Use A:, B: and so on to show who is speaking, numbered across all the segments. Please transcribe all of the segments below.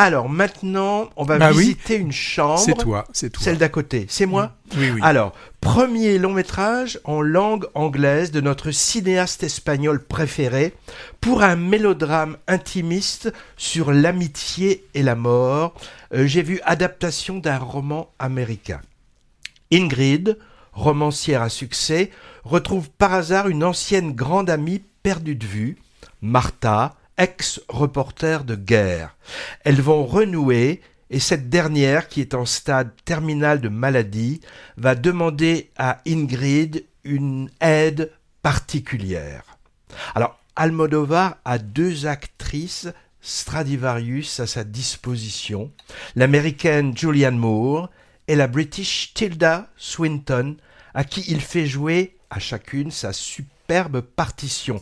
A: Alors maintenant, on va visiter une chambre.
B: C'est toi.
A: Celle d'à côté. C'est moi ?
B: Oui.
A: Alors, premier long métrage en langue anglaise de notre cinéaste espagnol préféré pour un mélodrame intimiste sur l'amitié et la mort. J'ai vu adaptation d'un roman américain. Ingrid, romancière à succès, retrouve par hasard une ancienne grande amie perdue de vue, Martha, ex-reporter de guerre. Elles vont renouer et cette dernière, qui est en stade terminal de maladie, va demander à Ingrid une aide particulière. Alors, Almodovar a 2 actrices Stradivarius à sa disposition, l'américaine Julianne Moore et la British Tilda Swinton, à qui il fait jouer à chacune sa superbe partition.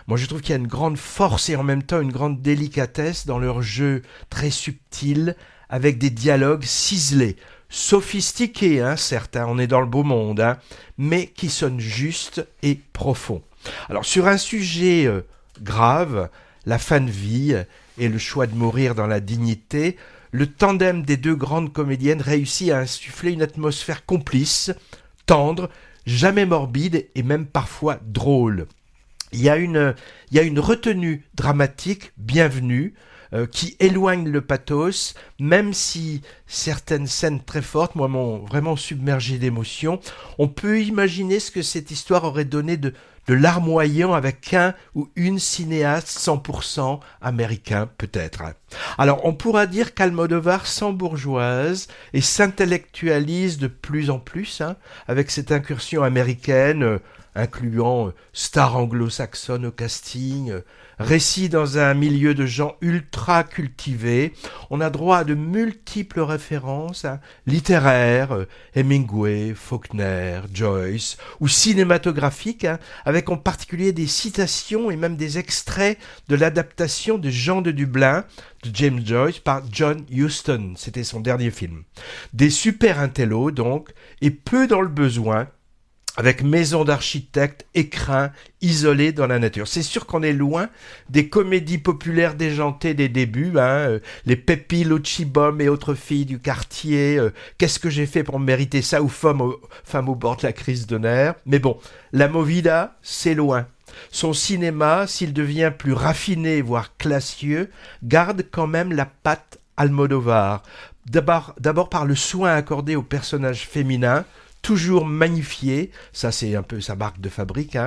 A: Moi, je trouve qu'il y a une grande force et en même temps une grande délicatesse dans leur jeu très subtil, avec des dialogues ciselés, sophistiqués, certes, on est dans le beau monde, mais qui sonnent justes et profonds. Alors, sur un sujet grave, la fin de vie et le choix de mourir dans la dignité, le tandem des 2 grandes comédiennes réussit à insuffler une atmosphère complice, tendre, jamais morbide et même parfois drôle. Il y a une retenue dramatique bienvenue qui éloigne le pathos, même si certaines scènes très fortes, moi, m'ont vraiment submergé d'émotion. On peut imaginer ce que cette histoire aurait donné de larmoyant avec un ou une cinéaste 100% américain, peut-être. Alors, on pourra dire qu'Almodovar s'embourgeoise et s'intellectualise de plus en plus, avec cette incursion américaine, incluant stars anglo-saxonnes au casting, récit dans un milieu de gens ultra cultivés. On a droit à de multiples références littéraires, Hemingway, Faulkner, Joyce, ou cinématographiques, avec en particulier des citations et même des extraits de l'adaptation de Jean de Dublin de James Joyce par John Huston. C'était son dernier film. Des super intellos donc, et peu dans le besoin, avec maison d'architectes, écrins, isolés dans la nature. C'est sûr qu'on est loin des comédies populaires déjantées des débuts, les Pépi, Lucci-Bom et autres filles du quartier, qu'est-ce que j'ai fait pour mériter ça, ou Femme au bord de la crise de nerfs. Mais bon, la Movida, c'est loin. Son cinéma, s'il devient plus raffiné, voire classieux, garde quand même la patte Almodovar. D'abord par le soin accordé aux personnages féminins, toujours magnifié, ça c'est un peu sa marque de fabrique.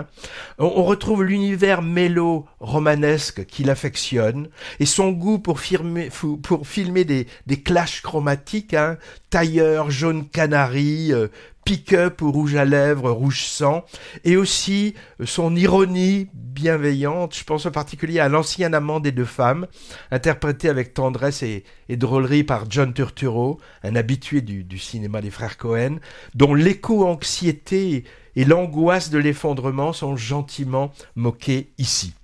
A: On retrouve l'univers mélo-romanesque qu'il affectionne et son goût pour filmer des clashs chromatiques, tailleur jaune canari, pick-up ou rouge à lèvres, rouge sang, et aussi son ironie bienveillante. Je pense en particulier à l'ancien amant des 2 femmes, interprété avec tendresse et drôlerie par John Turturro, un habitué du cinéma des frères Cohen, dont l'éco-anxiété et l'angoisse de l'effondrement sont gentiment moqués ici.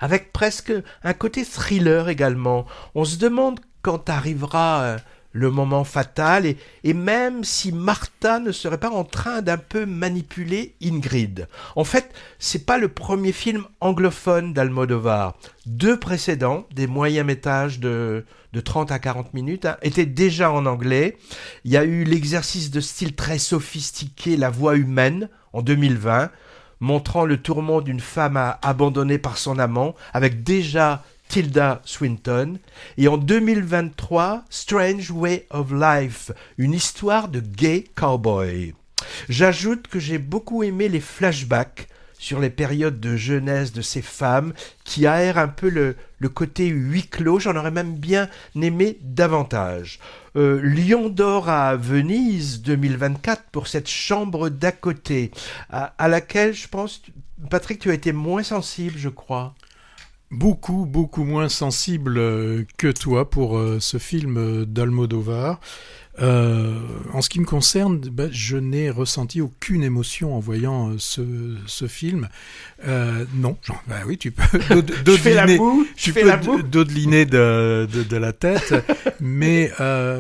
A: Avec presque un côté thriller également. On se demande quand arrivera le moment fatal, et même si Martha ne serait pas en train d'un peu manipuler Ingrid. En fait, c'est pas le premier film anglophone d'Almodovar. 2 précédents, des moyens métrages de 30 à 40 minutes, étaient déjà en anglais. Il y a eu l'exercice de style très sophistiqué, La Voix humaine, en 2020, montrant le tourment d'une femme abandonnée par son amant, avec déjà Tilda Swinton, et en 2023, Strange Way of Life, une histoire de gay cowboy. J'ajoute que j'ai beaucoup aimé les flashbacks sur les périodes de jeunesse de ces femmes qui aèrent un peu le côté huis clos. J'en aurais même bien aimé davantage. Lion d'or à Venise 2024 pour cette chambre d'à côté, à laquelle je pense, Patrick, tu as été moins sensible, je crois.
B: Beaucoup moins sensible que toi pour ce film d'Almodovar. En ce qui me concerne, je n'ai ressenti aucune émotion en voyant ce film. Non, oui, tu peux dodeliner de la tête, mais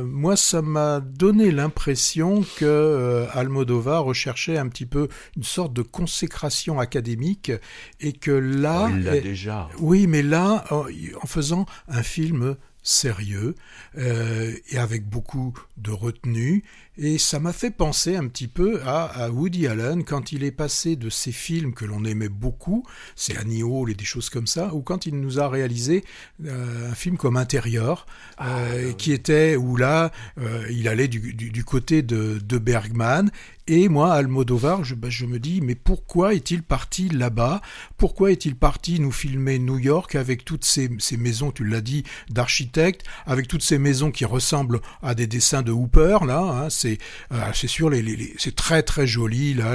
B: moi, ça m'a donné l'impression que Almodovar recherchait un petit peu une sorte de consécration académique, et que là...
A: il l'a déjà.
B: Oui, mais là, en faisant un film sérieux et avec beaucoup de retenue. Et ça m'a fait penser un petit peu à Woody Allen quand il est passé de ces films que l'on aimait beaucoup, c'est Annie Hall et des choses comme ça, ou quand il nous a réalisé un film comme Intérieur, qui était où là il allait du côté de Bergman. Et moi, Almodovar, je me dis, mais pourquoi est-il parti là-bas? Pourquoi est-il parti nous filmer New York avec toutes ces maisons, tu l'as dit, d'architectes, avec toutes ces maisons qui ressemblent à des dessins de Hooper, là, hein, c'est sûr, c'est très très joli, là,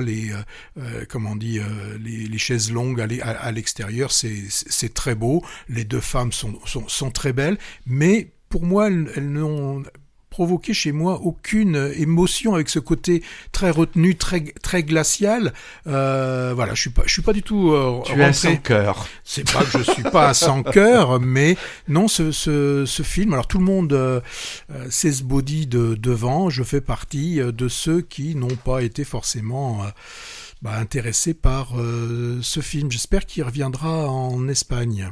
B: comment on dit, les chaises longues à l'extérieur, c'est très beau, les deux femmes sont très belles, mais pour moi, elles n'ont provoqué chez moi aucune émotion avec ce côté très retenu, très très glacial. Voilà, je suis pas du tout
A: tu es un sans cœur.
B: C'est pas que je suis pas un sans cœur, mais non, ce film. Alors tout le monde sait ce body devant. Je fais partie de ceux qui n'ont pas été forcément intéressés par ce film. J'espère qu'il reviendra en Espagne.